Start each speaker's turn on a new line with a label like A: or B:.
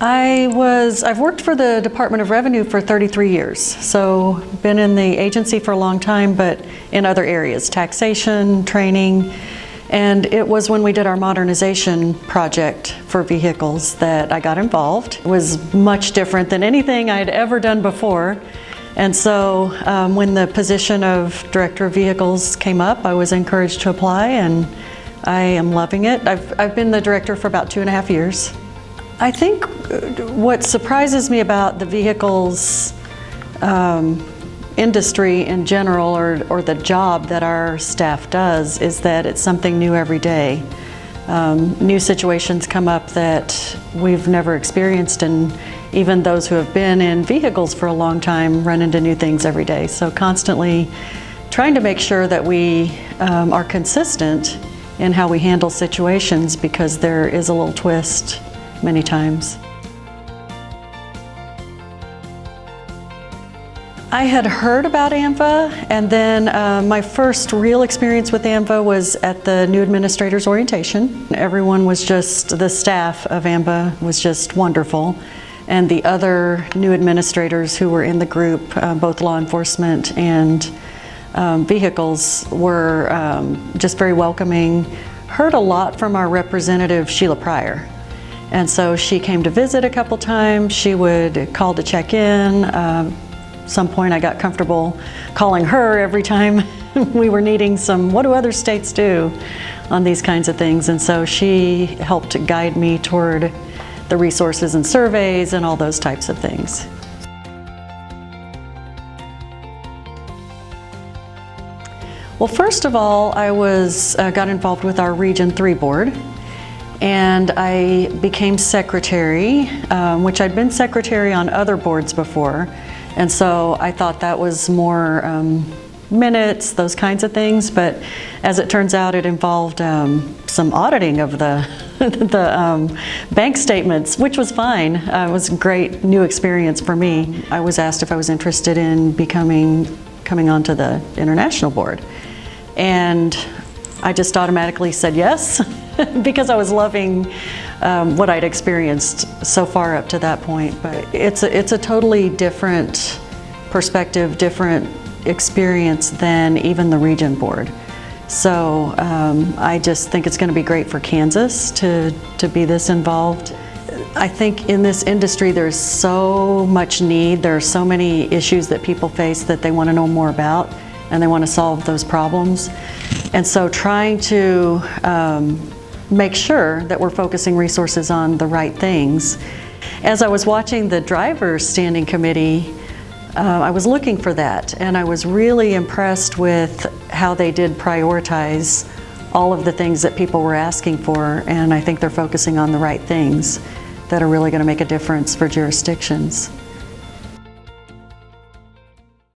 A: I've worked for the Department of Revenue for 33 years, so been in the agency for a long time, but in other areas, taxation, training, and it was when we did our modernization project for vehicles that I got involved. It was much different than anything I'd ever done before, and so when the position of Director of Vehicles came up, I was encouraged to apply, and I am loving it. I've been the director for about 2.5 years. I think what surprises me about the vehicles industry in general, or the job that our staff does, is that it's something new every day. New situations come up that we've never experienced, and even those who have been in vehicles for a long time run into new things every day. So constantly trying to make sure that we are consistent in how we handle situations, because there is a little twist many times. I had heard about AMVA, and then my first real experience with AMVA was at the new administrator's orientation. Everyone was just, the staff of AMVA was just wonderful, and the other new administrators who were in the group, both law enforcement and vehicles, were just very welcoming. Heard a lot from our representative, Sheila Pryor. And so she came to visit a couple times. She would call to check in. Some point I got comfortable calling her every time we were needing some, what do other states do on these kinds of things? And so she helped guide me toward the resources and surveys and all those types of things. Well, first of all, I got involved with our Region 3 board, and I became secretary, which I'd been secretary on other boards before, and so I thought that was more minutes, those kinds of things, but as it turns out, it involved some auditing of the bank statements, which was fine. It was a great new experience for me. I was asked if I was interested in coming onto the international board, and I just automatically said yes because I was loving what I'd experienced so far up to that point. But it's a totally different perspective, different experience than even the region board. So I just think it's going to be great for Kansas to be this involved. I think in this industry there's so much need, there are so many issues that people face that they want to know more about, and they want to solve those problems. And so trying to make sure that we're focusing resources on the right things. As I was watching the Drivers Standing Committee, I was looking for that, and I was really impressed with how they did prioritize all of the things that people were asking for, and I think they're focusing on the right things that are really going to make a difference for jurisdictions.